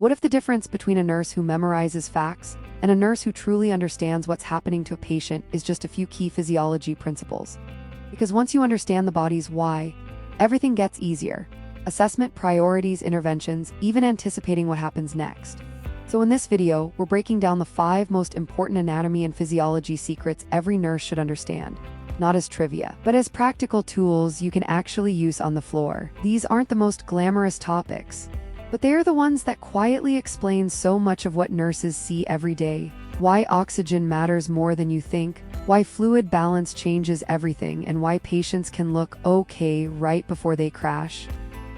What if the difference between a nurse who memorizes facts and a nurse who truly understands what's happening to a patient is just a few key physiology principles? Because once you understand the body's why, everything gets easier. Assessment, priorities, interventions, even anticipating what happens next. So in this video, we're breaking down the 5 most important anatomy and physiology secrets every nurse should understand. Not as trivia, but as practical tools you can actually use on the floor. These aren't the most glamorous topics, but they are the ones that quietly explain so much of what nurses see every day. Why oxygen matters more than you think, why fluid balance changes everything, and why patients can look okay right before they crash.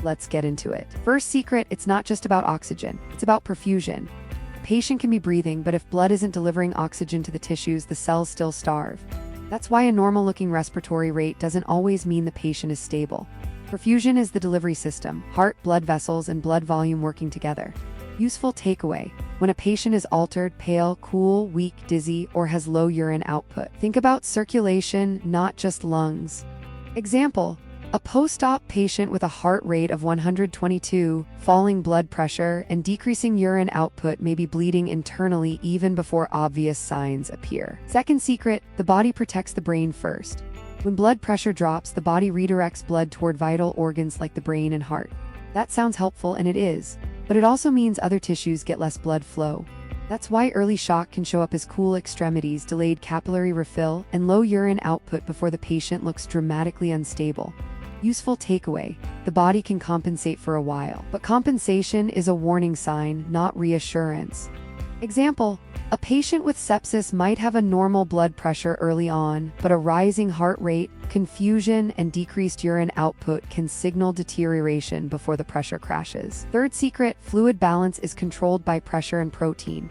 Let's get into it. First secret, it's not just about oxygen, it's about perfusion. A patient can be breathing, but if blood isn't delivering oxygen to the tissues, the cells still starve. That's why a normal-looking respiratory rate doesn't always mean the patient is stable. Perfusion is the delivery system, heart, blood vessels, and blood volume working together. Useful takeaway: when a patient is altered, pale, cool, weak, dizzy, or has low urine output, think about circulation, not just lungs. Example: a post-op patient with a heart rate of 122, falling blood pressure, and decreasing urine output may be bleeding internally even before obvious signs appear. Second secret, the body protects the brain first. When blood pressure drops, the body redirects blood toward vital organs like the brain and heart. That sounds helpful, and it is, but it also means other tissues get less blood flow. That's why early shock can show up as cool extremities, delayed capillary refill, and low urine output before the patient looks dramatically unstable. Useful takeaway: the body can compensate for a while, but compensation is a warning sign, not reassurance. Example: a patient with sepsis might have a normal blood pressure early on, but a rising heart rate, confusion, and decreased urine output can signal deterioration before the pressure crashes. Third secret, fluid balance is controlled by pressure and protein.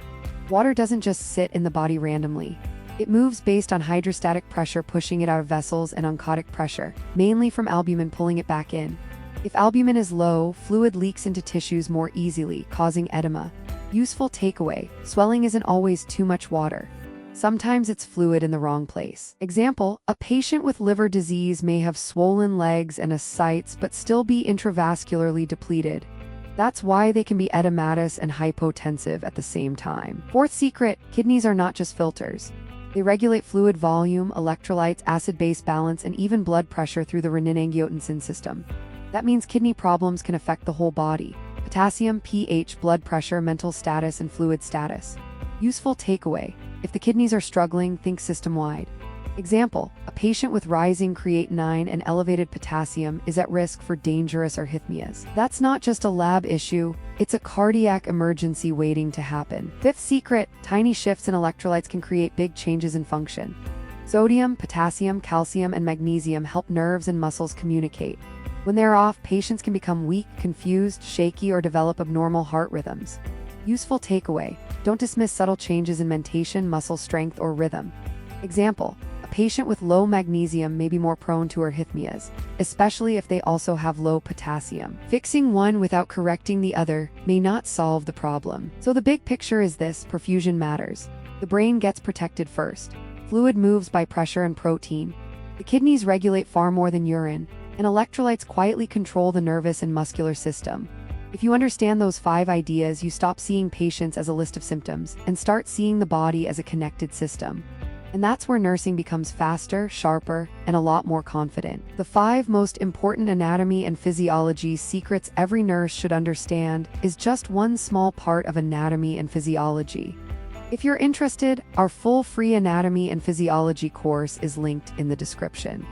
Water doesn't just sit in the body randomly. It moves based on hydrostatic pressure pushing it out of vessels and oncotic pressure, mainly from albumin pulling it back in. If albumin is low, fluid leaks into tissues more easily, causing edema. Useful takeaway: swelling isn't always too much water. Sometimes it's fluid in the wrong place. Example: a patient with liver disease may have swollen legs and ascites but still be intravascularly depleted. That's why they can be edematous and hypotensive at the same time. Fourth secret, kidneys are not just filters. They regulate fluid volume, electrolytes, acid-base balance, and even blood pressure through the renin-angiotensin system. That means kidney problems can affect the whole body: potassium, pH, blood pressure, mental status, and fluid status. Useful takeaway: if the kidneys are struggling, think system-wide. Example: a patient with rising creatinine and elevated potassium is at risk for dangerous arrhythmias. That's not just a lab issue, it's a cardiac emergency waiting to happen. Fifth secret, tiny shifts in electrolytes can create big changes in function. Sodium, potassium, calcium, and magnesium help nerves and muscles communicate. When they're off, patients can become weak, confused, shaky, or develop abnormal heart rhythms. Useful takeaway: don't dismiss subtle changes in mentation, muscle strength, or rhythm. Example: a patient with low magnesium may be more prone to arrhythmias, especially if they also have low potassium. Fixing one without correcting the other may not solve the problem. So the big picture is this: perfusion matters. The brain gets protected first. Fluid moves by pressure and protein. The kidneys regulate far more than urine, and electrolytes quietly control the nervous and muscular system. If you understand those 5 ideas, you stop seeing patients as a list of symptoms and start seeing the body as a connected system. And that's where nursing becomes faster, sharper, and a lot more confident. The 5 most important anatomy and physiology secrets every nurse should understand is just one small part of anatomy and physiology. If you're interested, our full free anatomy and physiology course is linked in the description.